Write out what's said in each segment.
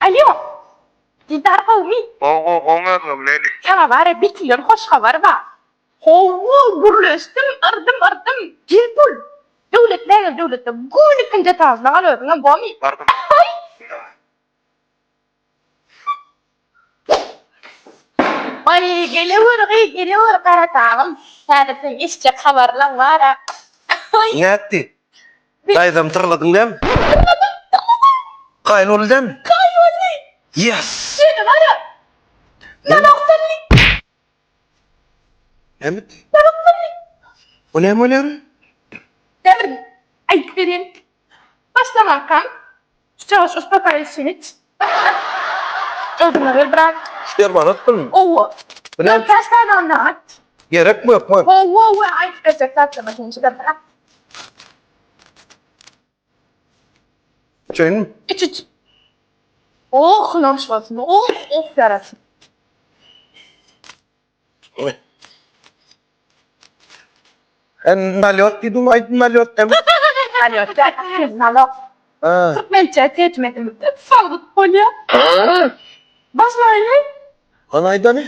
Alo. Didar kavmi. Oňa gableli. Sana var bir kilon hoş haber var. Hovu gürleştim, ardım. Cilbul. Devletler devlette. Gülü kınca tazla alıyorum lan bu mi? Bardım. Ay geliyor karatağım. Sadece işçe haberler var ha. Nätti? Daýdam tırladın dem? Kaýyn ol dem? Yes. Seni var ya. Nalaksanlık. Emit. Olem oler? Demir. Ay verin. Başlamakam. Çavuş uspakayı sinit. Ödünü ver bırak. Şer banat bilmi? Ovu. Bilen Ben kaçtan anlat. gerek mi yok mu? Ovu. Ay gerçekten bakın şu da bırak. Çayın mı? İç. Oh namusmasın. Oh yarasın. Oy. En nalyot dedim aydın nalyot dem. Alo. Sen nalak. Ha. Ben çete etmedim. Sağlık polya. Basmayın. Anayda ne?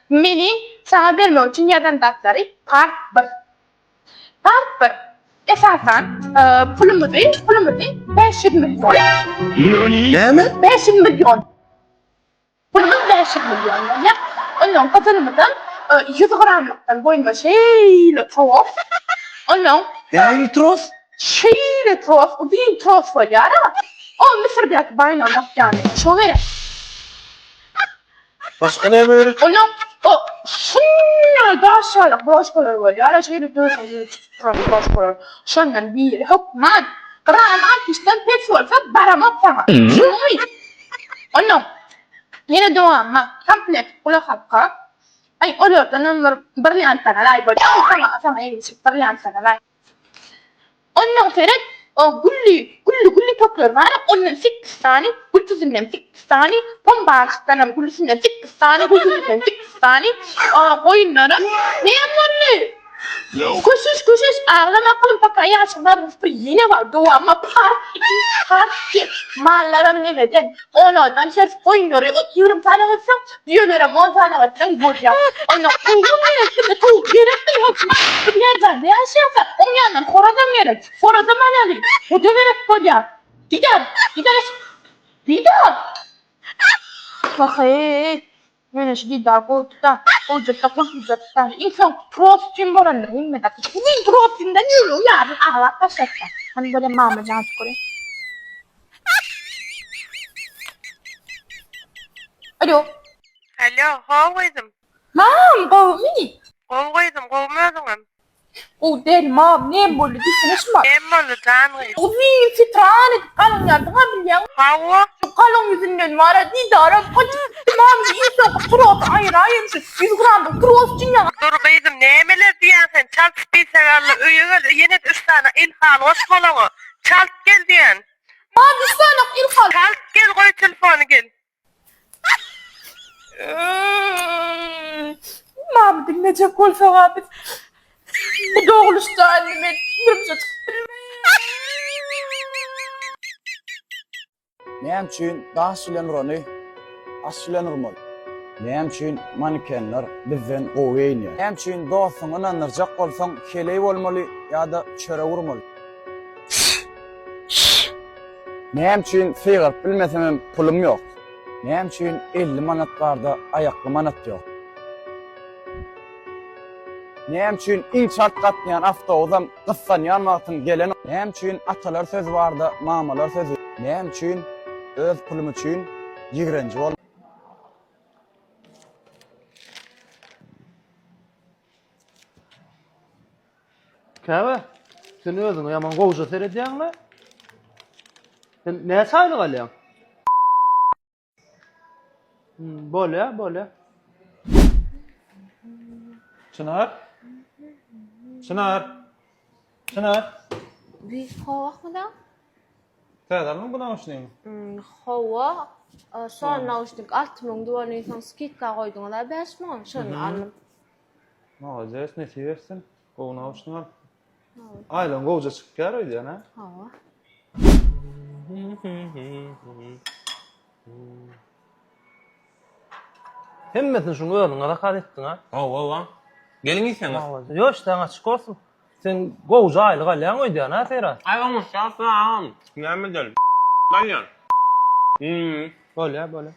Meni sana vermek için yerden daktarı part 1. Esasen pulumu değil 500 milyon. Ne mi? 500 milyon. Pulumu 500 milyon. Ya. Onun kazanımından 100 gramlıktan boyunca şeyle tuhaf. Onun Yani trof. şeyle tuhaf. O bir tuhaf var ya. O Mısır'daki bayramlık yani. Şu verir. Başka ne mi öğret? Onun o şunlar da aşağılık başkaları var ya. Şeyle başkaları. Şundan bir hükman. Kırağın arkasından petrol ve barama sana. Şunuy. Onun yine doğanma. Komplet kula hakka. Ay olurdan onlar brilliant sanalay böyle. Sana en iyisi brilliant sanalay. Onun Ferhat o gulli toplar var. Onun 8 tane, gultüzünden 8 tane, bombasından gultüzünden 8 tane, gultüzünden 8 tane oyunları. Ne yapmalı? Kusus ağlama kılın bak yaşlar yine var doğama parti mallarım ne neden onlardan her oyunları 20 tane olsun diyorlar 10 tane olsun buraya onu uygun gerekli tu gerekli yok bir yerden ne yaşıyorsa onun yanından koradan manali o deverek buraya gider bakayım ben şimdi dar koltukta olacakta insan protein oranı değil mi? Bugün proteinden yürü yarın ağlak başlattı. Hani böyle mamacı artık oraya. Alo. Alo, hovaydym. Mam, kovmi. Kovmadyňam. O değil mam, ne böyle düşünüş mü? Emmolu canry. O bir fitranı kalın yardım biliyor. Hawa, Şu kalın yüzünden var ya didara kaçtı. Mam insan protein ayırayım şu 100 gram protein ya. durgaydym nämeler diýänsen, çalt spiserlerle öýüňe ýene 3 tane ilhal hoş bolaňy. Çalt gel diýen. Mam bir sana ilhal. Çalt gel goý telefonu gel. Mam dinleyecek olsa abi. Bu doğruluşta anneme durumca Näme üçin daşylanyrany aşylanyrmal? Näme üçin mankenler bizden goýýar? Näme üçin dostuňy anarjak bolsaň keley bolmaly ýa-da çöre urmaly? Näme üçin sygyr bilmesem pulum ýok? Näme üçin 50 manat barda ayakly manat ýok? Näme üçin inşaat gatnaýan awtobusam gyssanýan wagtyň gelen? Näme üçin atalar söz barda mamalar sözü? Näme üçin öz pulum üçin ýigrenji bol? Käbe, sen özüňi ýaman gowja seredýäňmi? Sen näme saýlyk alýaň? Bolýa. Çınar. Bir hava mı da? Täzämi bu nauşnyň? Hava. Son nauşnik 60.000 dolar insan skitka koyduğunda 5.000 şunu aldım. Mağazes ne seversin? Gow nauşnyň al. Aylan gowja çykyp gelýär ha? Hava. Hemmetin şunu öğrünüňe rahat etdiň ha. Owa. Gelin sen. Yo işte açık olsun. Sen gowy aýlyk alýan öýdýän ha Ferhat. Ayağımı şafam. Näme deli? Dayan. Böyle.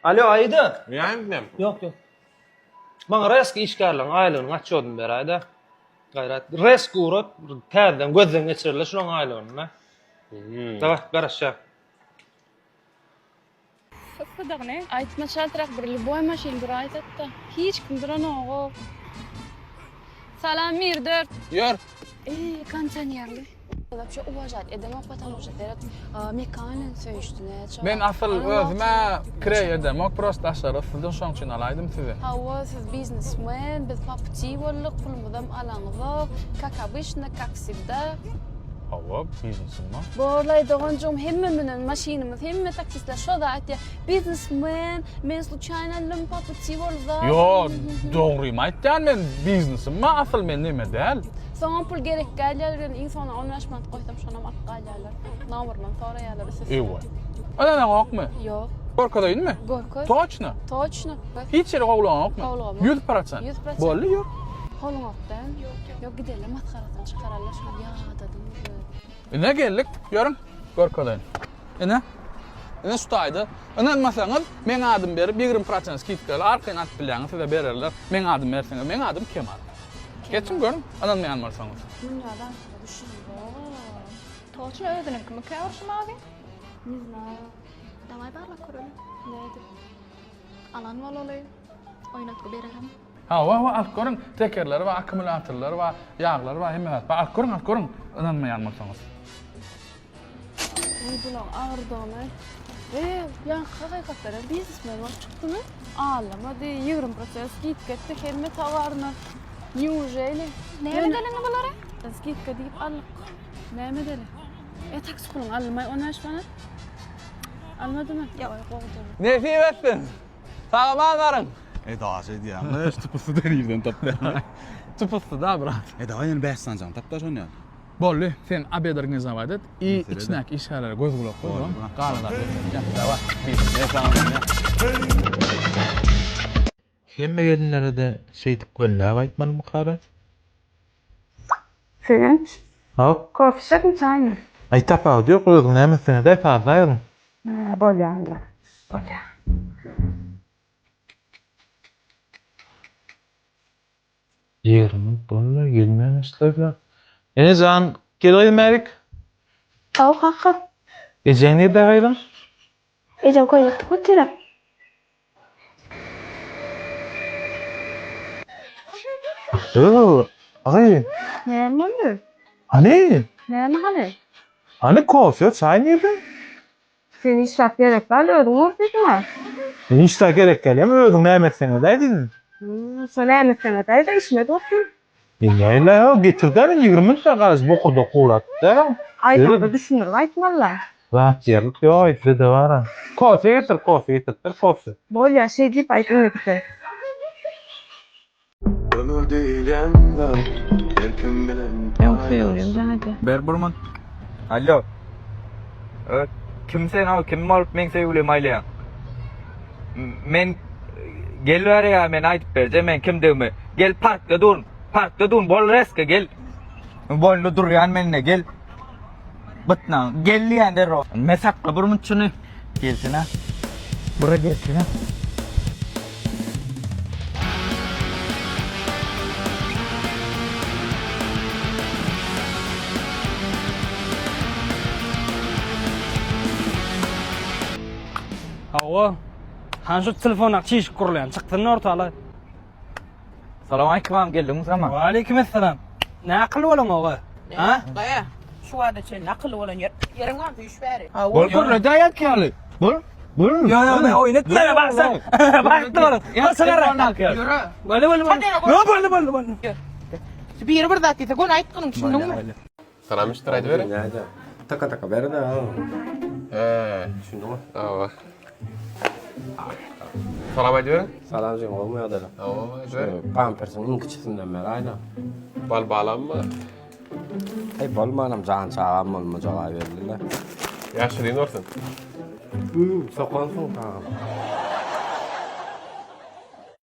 Alo Aýdy. Yani Yok. Bana reski işgärliň aýlygyny açýardym beraýda. Gaýrat reski urup täzeden gözden geçirirler şoň aýlygyny. Tamam, garaşa. Fıdığını aytma şaltırak bir любой машин bir aytatta. Hiç kim duran oğul. Salam Mirdört. Ýör. Kondisionerli. Вообще уважать, эдема потому что дерет mekanin söýüşdüne. Men asıl özüme kirey edemek prost aşarısıdan şoň üçin alaýdym sizi. Hawa siz biznesmen, biz papuçi bolduk, pulumuzam alaňyz. Как обычно, как всегда. Hawa biznesim mi? Borlaydygyňjym hemme menen maşinimiz, hemme taksistler şo da aýtdy. Biznesmen, men случайно lüm papuçi bolza. Yo, dogrymy aýtdym men biznesim mi? Asıl men näme däl? Soňa pul gerek gelýär, insana anlaşmat goýdum şona mat galýarlar. Namerman soraýarlar siz. Ewa. Ana gokmy? Yok. Gorkadaýynmy? Gorkoz. Toçna. Toçna. Hiç ýere gowlan gokmy? Gowlan. 100%. 100%. Bolly ýok. Holňokdan. Yok gidelim matkaratan çıkararlar şuna ýadadım. Ne geldik? Görün. Gorkadaýyn. Ene şutaýdy. Ene masaňyz men adym berip 20% skitgal arkaň at bilen size bererler. Men adym berseňiz, men adym Kemal. Geçin görün. Anan men almarsaňyz. Dünýäden düşünýär. Toçna ödünüm kimi käwrşmagy? Ne знаю. Давай barla körüle. Näde? Alan bolaly. Oýnatgy bererim. Ha, al görün. Tekerler we akkumulatorlar we ýaglar we hemme. Al görün. Anan men almarsaňyz. Ey bulan ağırdygyny. Ya hakykatda biznesmen bolup çykdymy? Alamady 20% skit getdi hemme tawaryna. Неужели? Näme delini bolary? Skitka diýip aldyk. Näme deli? Taksi pulun almay onaşmany. Almadymy? Ýok. Näse etsin? Sağa barın. Daş edýär. Tupusy derýärden tapdy. Tupusy da brat. Daýan bässanjam tapda şonýar. Bolly, sen abed organizowat et i içnak işgärlere göz gulak goýma. Galalar. Dawa. Hemme gelinlere de şeydik göllab aýtmaly mukara. Fünç. Hop. Kofşak mı çay mı? Ay tapaw diýok, özüň nämesine de fazla aýryn. Bolýandy. Ýerim bollar gelmän işler. Ene zan gelmedik. Hakka. Ejeni de aýryn. Eje koýup tutýar. Ay. Näme boldy? Hani? Näme hali? Hani kofe, çay nerede? Sen işrap gerek bolýar, uňurdyňmy? Hiç de gerek gelýär, özüň nämesine de aýdyn. Sen näme da işme dostum. Ýa-la ýa getirdiň 20 sagat bokuda gulatdy. Aýtmada düşünür, aýtmalar. Wagt ýerlik ýok, ýa-da bara. Kofe getir, kofe. Bolýar şey diýip aýtmaýdy. Ömürde eylem erkim bilen. Ber burman. Alo. Kim sen kim olup men söýülem aýlaýan? Men gelýär ya, men aýdyp berjem, men kim diými? Gel parkda dur, bol reske gel. Bolny durýan menne gel. Bitna, gelýän derro. Men sakla burmun çyny. Gelsin ha. Bura gelsin ha. Hawa. Hanşo telefona çiş kurlayan çıktın ortalığa. Salam alaykum, geldiňiz ama. Wa aleykumussalam. Ne akıl bolan oga? Ha? Daya, şu anda sen akıl olan yerin var mı iş beri? Bol kurla dayak ýaly. Bol. Yo, men oýnatma bak sen. Baktı bolan. Ya sana Yürü. Bol. Bir dakika, gon aytgynyň düşündiňmi? Saramışdyr aýdy berin. Taka beri de. Düşündüňmi? Awa. Salam aýdy berin. Salam jyň, olmaýar da. Awa, aýdy berin. Pampersiň iň kiçisinden beri aýda. Bal balanma. Hey bolmanam can çağam olma cevap verdiler. Yaşlı değil orsun. Sokansın tamam.